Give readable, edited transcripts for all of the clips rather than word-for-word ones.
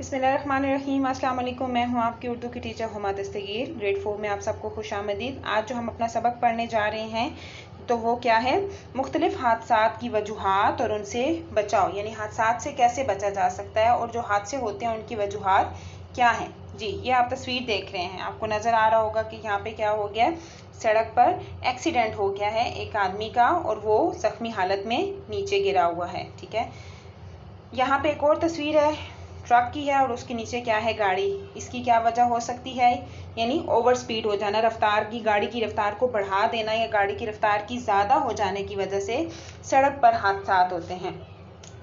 बिस्मिल्लाहिर्रहमानिर्रहीम। अस्सलाम वालेकुम। मैं हूं आपकी उर्दू की टीचर हुमा दस्तगीर। ग्रेड 4 में आप सबको खुशामदीद। आज जो हम अपना सबक पढ़ने जा रहे हैं तो वो क्या है, मुख्तलिफ हादसात की वजूहात और उनसे बचाव, यानी हादसात से कैसे बचा जा सकता है और जो हादसे होते हैं उनकी वजूहात क्या हैं। जी, ये आप तस्वीर देख रहे हैं, आपको नज़र आ रहा होगा कि यहाँ पे क्या हो गया, सड़क पर एक्सीडेंट हो गया है एक आदमी का और वो जख्मी हालत में नीचे गिरा हुआ है। ठीक है, यहाँ पे एक और तस्वीर है, ट्रक की है और उसके नीचे क्या है, गाड़ी। इसकी क्या वजह हो सकती है, यानी ओवर स्पीड हो जाना, रफ्तार की, गाड़ी की रफ्तार को बढ़ा देना या गाड़ी की रफ्तार की ज़्यादा हो जाने की वजह से सड़क पर हादसात होते हैं।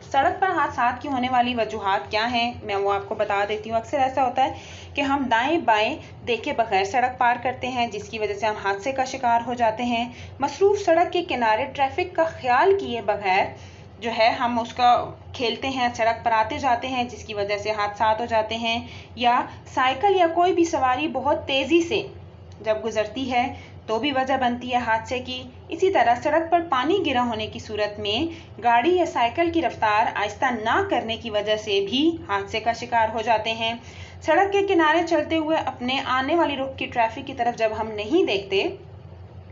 सड़क पर हादसात की होने वाली वजूहात क्या हैं, मैं वो आपको बता देती हूँ। अक्सर ऐसा होता है कि हम दाएं बाएं देखे बगैर सड़क पार करते हैं, जिसकी वजह से हम हादसे का शिकार हो जाते हैं। मसरूफ सड़क के किनारे ट्रैफिक का ख्याल किए बगैर जो है हम उसका खेलते हैं, सड़क पर आते जाते हैं, जिसकी वजह से हादसात हो जाते हैं। या साइकिल या कोई भी सवारी बहुत तेज़ी से जब गुजरती है तो भी वजह बनती है हादसे की। इसी तरह सड़क पर पानी गिरा होने की सूरत में गाड़ी या साइकिल की रफ्तार आहिस्ता ना करने की वजह से भी हादसे का शिकार हो जाते हैं। सड़क के किनारे चलते हुए अपने आने वाली रुख की ट्रैफिक की तरफ जब हम नहीं देखते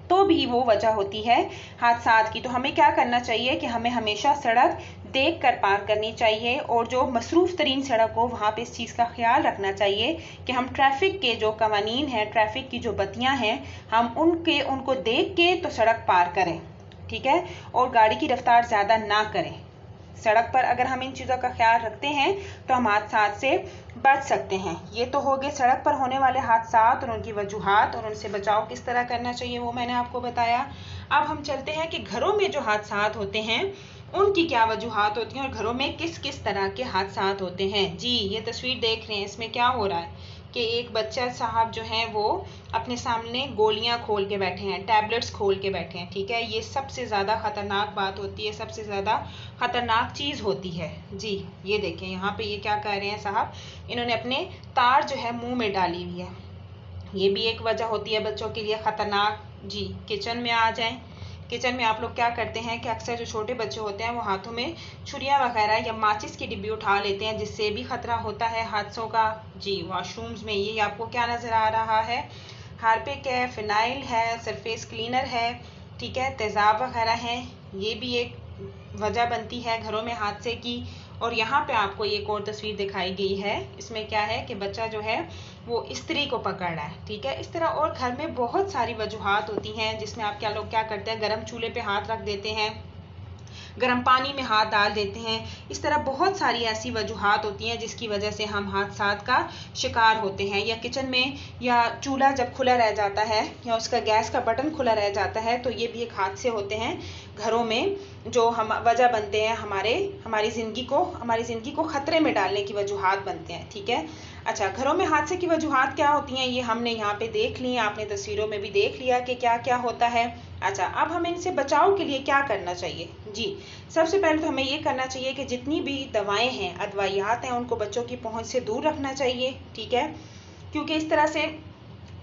तो भी वो वजह होती है हादसात की। तो हमें क्या करना चाहिए कि हमें हमेशा सड़क देख कर पार करनी चाहिए और जो मसरूफ़ तरीन सड़क हो वहाँ पे इस चीज़ का ख्याल रखना चाहिए कि हम ट्रैफिक के जो कवानीन हैं, ट्रैफिक की जो बत्तियाँ हैं, हम उनको देख के तो सड़क पार करें। ठीक है, और गाड़ी की रफ्तार ज़्यादा ना करें। सड़क पर अगर हम इन चीज़ों का ख्याल रखते हैं तो हम हादसात से बच सकते हैं। ये तो हो गए सड़क पर होने वाले हादसात और उनकी वजूहात और उनसे बचाव किस तरह करना चाहिए, वो मैंने आपको बताया। अब हम चलते हैं कि घरों में जो हादसात होते हैं उनकी क्या वजूहात होती हैं और घरों में किस किस तरह के हादसात होते हैं। जी, ये तस्वीर देख रहे हैं, इसमें क्या हो रहा है कि एक बच्चा साहब जो हैं वो अपने सामने गोलियां खोल के बैठे हैं, टैबलेट्स खोल के बैठे हैं। ठीक है, ये सबसे ज़्यादा ख़तरनाक बात होती है, सबसे ज़्यादा ख़तरनाक चीज़ होती है। जी, ये देखें यहाँ पे ये क्या कर रहे हैं साहब, इन्होंने अपने तार जो है मुंह में डाली हुई है। ये भी एक वजह होती है बच्चों के लिए ख़तरनाक। जी, किचन में आ जाएं। किचन में आप लोग क्या करते हैं कि अक्सर जो छोटे बच्चे होते हैं वो हाथों में छुरियां वगैरह या माचिस की डिब्बी उठा लेते हैं, जिससे भी खतरा होता है हादसों का। जी, वॉशरूम्स में ये आपको क्या नज़र आ रहा है, हार्पिक है, फिनाइल है, सरफेस क्लीनर है, ठीक है, तेज़ाब वगैरह हैं। ये भी एक वजह बनती है घरों में हादसे की। और यहाँ पे आपको एक और तस्वीर दिखाई गई है, इसमें क्या है कि बच्चा जो है वो स्त्री को पकड़ रहा है। ठीक है, इस तरह और घर में बहुत सारी वजूहात होती हैं जिसमें आप लोग क्या करते हैं, गर्म चूल्हे पे हाथ रख देते हैं, गर्म पानी में हाथ डाल देते हैं। इस तरह बहुत सारी ऐसी वजूहात होती हैं जिसकी वजह से हम हादसात का शिकार होते हैं। या किचन में या चूल्हा जब खुला रह जाता है या उसका गैस का बटन खुला रह जाता है तो ये भी एक हादसे होते हैं घरों में, जो हम वजह बनते हैं हमारी ज़िंदगी को ख़तरे में डालने की वजूहात बनते हैं। ठीक है, अच्छा, घरों में हादसे की वजूहात क्या होती हैं ये हमने यहाँ पे देख ली, आपने तस्वीरों में भी देख लिया कि क्या क्या होता है। अच्छा, अब हमें इनसे बचाव के लिए क्या करना चाहिए। जी, सबसे पहले तो हमें ये करना चाहिए कि जितनी भी दवाएं हैं, अदवायात हैं, उनको बच्चों की पहुंच से दूर रखना चाहिए। ठीक है, क्योंकि इस तरह से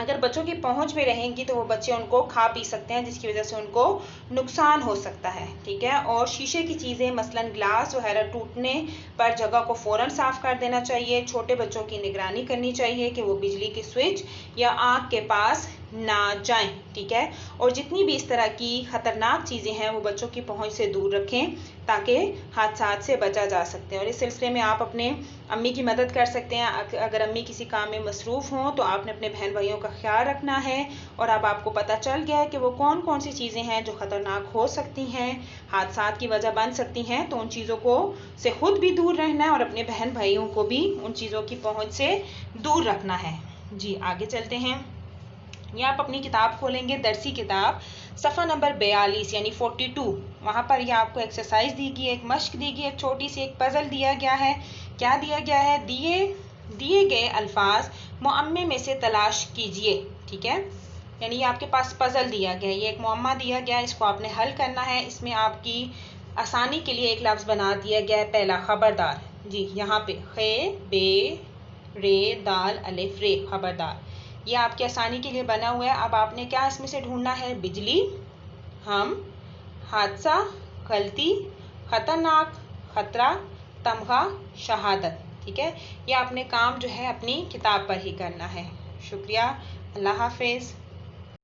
अगर बच्चों की पहुंच में रहेंगी तो वो बच्चे उनको खा पी सकते हैं, जिसकी वजह से उनको नुकसान हो सकता है। ठीक है, और शीशे की चीज़ें मसलन ग्लास वगैरह टूटने पर जगह को फ़ौरन साफ़ कर देना चाहिए। छोटे बच्चों की निगरानी करनी चाहिए कि वो बिजली के स्विच या आग के पास ना जाएं। ठीक है, और जितनी भी इस तरह की ख़तरनाक चीज़ें हैं वो बच्चों की पहुंच से दूर रखें ताकि हादसात से बचा जा सकते हैं। और इस सिलसिले में आप अपने अम्मी की मदद कर सकते हैं। अगर अम्मी किसी काम में मसरूफ़ हों तो आपने अपने बहन भाइयों का ख्याल रखना है। और अब आपको पता चल गया है कि वो कौन कौन सी चीज़ें हैं जो ख़तरनाक हो सकती हैं, हादसात की वजह बन सकती हैं, तो उन चीज़ों को से खुद भी दूर रहना है और अपने बहन भाइयों को भी उन चीज़ों की पहुंच से दूर रखना है। जी, आगे चलते हैं। ये आप अपनी किताब खोलेंगे, दरसी किताब, सफ़ा नंबर 42 यानी 42। वहाँ पर ये आपको एक्सरसाइज दी गई है, एक मश्क दी गई है, छोटी सी एक पज़ल दिया गया है। क्या दिया गया है, दिए गए अल्फाज मुअम्मे में से तलाश कीजिए। ठीक है, यानी ये आपके पास पज़ल दिया गया है, ये एक मुअम्मा दिया गया है, इसको आपने हल करना है। इसमें आपकी आसानी के लिए एक लफ्ज़ बना दिया गया है, पहला खबरदार। जी, यहाँ पे खे बे रे दाल अलिफ रे, खबरदार, ये आपकी आसानी के लिए बना हुआ है। अब आपने क्या इसमें से ढूंढना है, बिजली, हम, हादसा, गलती, खतरनाक, खतरा, तमगा, शहादत। ठीक है, या अपने काम जो है अपनी किताब पर ही करना है। शुक्रिया, अल्लाह हाफिज़।